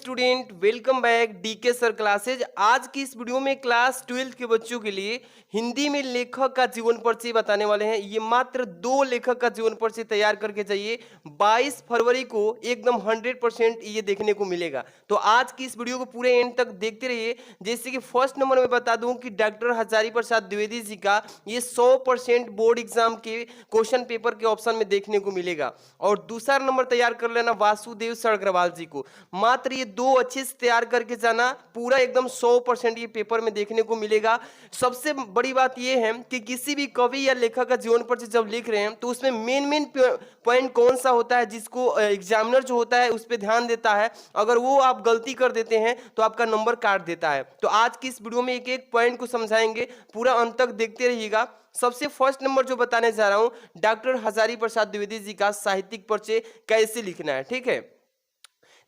Student, welcome back DK sir classes. आज की इस वीडियो में क्लास 12th के बच्चों के लिए हिंदी में लेखक का जीवन परिचय बताने वाले हैं। ये मात्र 2 लेखक का जीवन परिचय तैयार करके चाहिए। 22 फरवरी को एकदम 100% ये देखने को मिलेगा। तो आज की इस वीडियो को पूरे एंड तक देखते रहिए। जैसे कि फर्स्ट नंबर में बता दूं कि डॉक्टर हजारी प्रसाद द्विवेदी जी का ये 100% बोर्ड एग्जाम के क्वेश्चन पेपर के ऑप्शन में देखने को मिलेगा। और दूसरा नंबर तैयार कर लेना वासुदेव सर अग्रवाल जी को। मात्र ये 2 अच्छे से तैयार करके जाना, पूरा एकदम 100% ये पेपर में देखने को मिलेगा। सबसे बड़ी बात ये है कि किसी भी कवि या लेखक का जीवन परिचय जब लिख रहे हैं तो उसमें मेन पॉइंट कौन सा होता है जिसको एग्जामिनर जो होता है उस पर ध्यान देता है। अगर वो आप गलती कर देते हैं तो आपका नंबर काट देता है। तो आज की इस वीडियो में एक एक पॉइंट को समझाएंगे, पूरा अंत तक देखते रहिएगा। सबसे फर्स्ट नंबर जो बताने जा रहा हूं, डॉक्टर हजारी प्रसाद द्विवेदी जी का साहित्यिक परिचय कैसे लिखना है। ठीक है,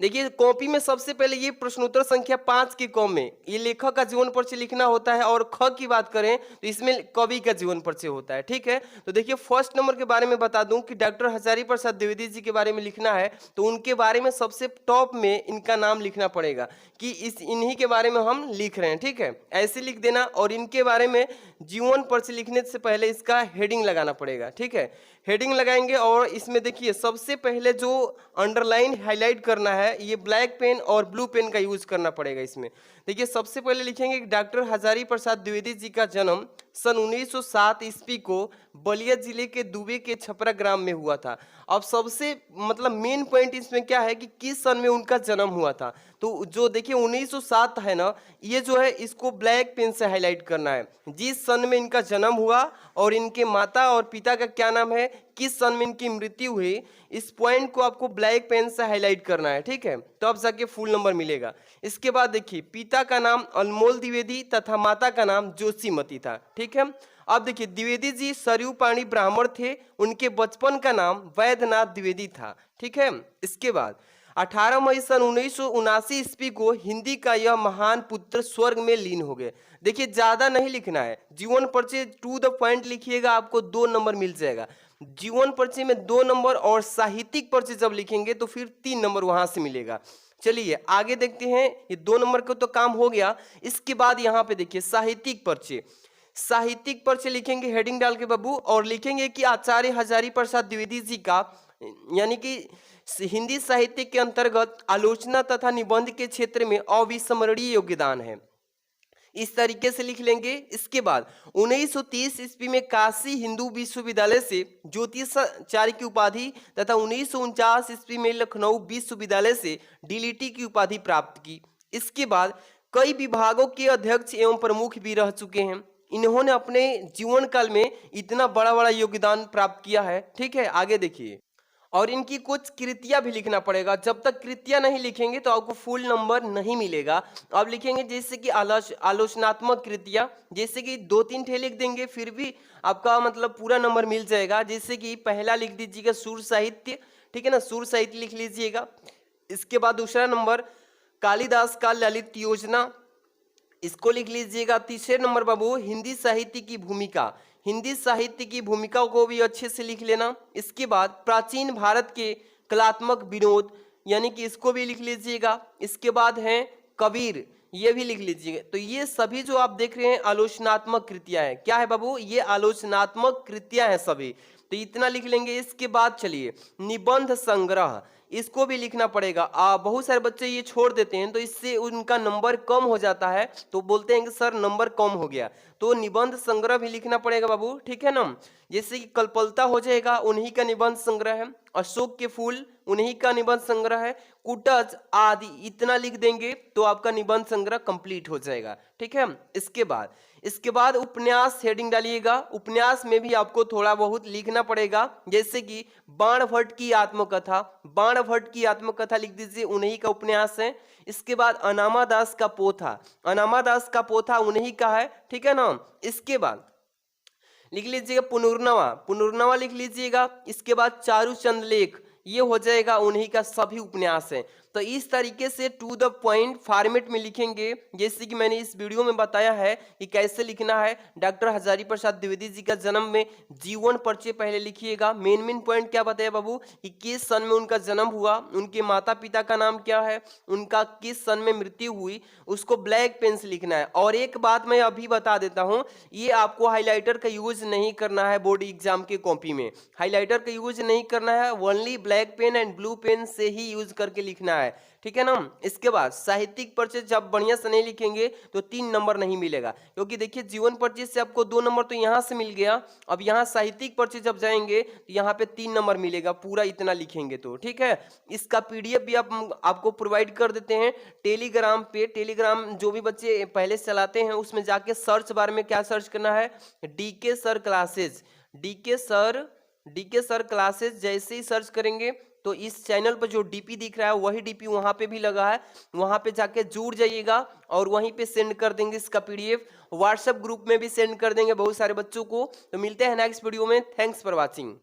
देखिए कॉपी में सबसे पहले ये प्रश्नोत्तर संख्या 5 के कॉम में ये लेखक का जीवन परिचय लिखना होता है। और ख की बात करें तो इसमें कवि का जीवन परिचय होता है। ठीक है, तो देखिए फर्स्ट नंबर के बारे में बता दूं कि डॉक्टर हजारी प्रसाद द्विवेदी जी के बारे में लिखना है तो उनके बारे में सबसे टॉप में इनका नाम लिखना पड़ेगा कि इन्हीं के बारे में हम लिख रहे हैं। ठीक है, ऐसे लिख देना। और इनके बारे में जीवन परिचय लिखने से पहले इसका हेडिंग लगाना पड़ेगा। ठीक है, हेडिंग लगाएंगे और इसमें देखिए सबसे पहले जो अंडरलाइन हाईलाइट करना है ये ब्लैक पेन और ब्लू पेन का यूज करना पड़ेगा। इसमें देखिए सबसे पहले लिखेंगे कि डॉक्टर हजारी प्रसाद द्विवेदी जी का जन्म सन 1907 ईस्वी को बलिया जिले के दुबे के छपरा ग्राम में हुआ था। अब सबसे मेन पॉइंट इसमें क्या है कि किस सन में उनका जन्म हुआ था। तो जो देखिए 1907 है ना, ये जो है इसको ब्लैक पेन से हाईलाइट करना है जिस सन में इनका जन्म हुआ और इनके माता और पिता का क्या नाम है, किस सन में इनकी मृत्यु हुई। इस पॉइंट को आपको ब्लैक पेन से हाईलाइट करना है। ठीक है, तो अब जाके फुल नंबर मिलेगा। इसके बाद देखिए पिता का नाम अनमोल द्विवेदी तथा माता का नाम जोशीमती था। ठीक है, अब देखिए द्विवेदी जी सरयू पाणी ब्राह्मण थे, उनके बचपन का नाम वैद्यनाथ द्विवेदी था। ठीक है, इसके बाद 18 मई सन 1979 ईस्वी को हिंदी का यह महान पुत्र स्वर्ग में लीन हो गए। देखिए ज्यादा नहीं लिखना है, जीवन परिचय टू द पॉइंट लिखिएगा, आपको 2 नंबर मिल जाएगा। जीवन परिचय में 2 नंबर और साहित्यिक परिचय जब लिखेंगे तो फिर 3 नंबर वहां से मिलेगा। चलिए आगे देखते हैं, ये 2 नंबर का तो काम हो गया। इसके बाद यहाँ पे देखिए साहित्यिक परिचय। साहित्यिक परिचय लिखेंगे हेडिंग डाल के बाबू, और लिखेंगे कि आचार्य हजारी प्रसाद द्विवेदी जी का यानी कि हिंदी साहित्य के अंतर्गत आलोचना तथा निबंध के क्षेत्र में अविस्मरणीय योगदान है। इस तरीके से लिख लेंगे। इसके बाद 1930 ईस्वी में काशी हिंदू विश्वविद्यालय से ज्योतिषाचार्य की उपाधि तथा 1949 ईस्वी में लखनऊ विश्वविद्यालय से डीलिटी की उपाधि प्राप्त की। इसके बाद कई विभागों के अध्यक्ष एवं प्रमुख भी रह चुके हैं। इन्होंने अपने जीवन काल में इतना बड़ा बड़ा योगदान प्राप्त किया है। ठीक है, आगे देखिए। और इनकी कुछ कृतियां भी लिखना पड़ेगा। जब तक कृतियां नहीं लिखेंगे तो आपको फुल नंबर नहीं मिलेगा। अब लिखेंगे जैसे कि आलोचनात्मक कृतियां, जैसे कि 2-3 ठे लिख देंगे फिर भी आपका पूरा नंबर मिल जाएगा। जैसे कि पहला लिख दीजिएगा सुर साहित्य। ठीक है ना, सुर साहित्य लिख लीजिएगा। इसके बाद दूसरा नंबर कालिदास का ललित योजना, इसको लिख लीजिएगा। तीसरे नंबर बाबू हिंदी साहित्य की भूमिका, हिंदी साहित्य की भूमिका को भी अच्छे से लिख लेना। इसके बाद प्राचीन भारत के कलात्मक विनोद, यानी कि इसको भी लिख लीजिएगा। इसके बाद है कबीर, ये भी लिख लीजिएगा। तो ये सभी जो आप देख रहे हैं आलोचनात्मक कृतियां हैं। क्या है बाबू, ये आलोचनात्मक कृतियां हैं सभी, तो इतना लिख लेंगे। इसके बाद चलिए निबंध संग्रह, इसको भी लिखना पड़ेगा। बहुत सारे बच्चे ये छोड़ देते हैं तो इससे उनका नंबर कम हो जाता है, तो बोलते हैं कि सर नंबर कम हो गया। तो निबंध संग्रह भी लिखना पड़ेगा बाबू। ठीक है ना, जैसे कि कल्पलता हो जाएगा, उन्हीं का निबंध संग्रह है। अशोक के फूल, उन्हीं का निबंध संग्रह है। कुटज आदि, इतना लिख देंगे तो आपका निबंध संग्रह कंप्लीट हो जाएगा। ठीक है, इसके बाद उपन्यास हेडिंग डालिएगा। उपन्यास में भी आपको थोड़ा बहुत लिखना पड़ेगा, जैसे कि बाण भट्ट की आत्मकथा, बाण भट्ट की आत्मकथा लिख दीजिए, उन्हीं का उपन्यास है। इसके बाद अनामा दास का पोथा, अनामा दास का पोथा उन्हीं का है। ठीक है ना, इसके बाद लिख लीजिएगा पुनर्नवा, पुनर्नवा लिख लीजिएगा। इसके बाद चारूचंद लेख, ये हो जाएगा, उन्हीं का सभी उपन्यास है। तो इस तरीके से टू द पॉइंट फॉर्मेट में लिखेंगे, जैसे कि मैंने इस वीडियो में बताया है कि कैसे लिखना है। डॉक्टर हजारी प्रसाद द्विवेदी जी का जन्म में जीवन परिचय पहले लिखिएगा। मेन पॉइंट क्या बताया बाबू कि किस सन में उनका जन्म हुआ, उनके माता पिता का नाम क्या है, उनका किस सन में मृत्यु हुई, उसको ब्लैक पेन से लिखना है। और एक बात मैं अभी बता देता हूं, ये आपको हाइलाइटर का यूज नहीं करना है। बोर्ड एग्जाम के कॉपी में हाइलाइटर का यूज नहीं करना है, only black pen and blue pen से ही यूज करके लिखना है, ठीक है ना। इसके बाद साहित्यिक परिचय जब बढ़िया से नहीं लिखेंगे तो 3 नंबर नहीं मिलेगा, क्योंकि देखिए जीवन परिचय से आपको 2 नंबर तो यहां से मिल गया। अब यहाँ साहित्यिक परिचय जब जाएंगे तो यहाँ पे 3 नंबर मिलेगा, पूरा इतना लिखेंगे तो, ठीक है। इसका पीडीएफ भी आपको प्रोवाइड कर देते हैं टेलीग्राम पे। टेलीग्राम जो भी बच्चे पहले से चलाते हैं उसमें जाके सर्च बार में क्या सर्च करना है, DK sir classes. DK sir classes जैसे ही सर्च करेंगे तो इस चैनल पर जो डीपी दिख रहा है वही डीपी वहां पे भी लगा है, वहां पे जाके जुड़ जाइएगा और वहीं पे सेंड कर देंगे इसका पीडीएफ। व्हाट्सएप ग्रुप में भी सेंड कर देंगे बहुत सारे बच्चों को। तो मिलते हैं नेक्स्ट वीडियो में। Thanks for watching.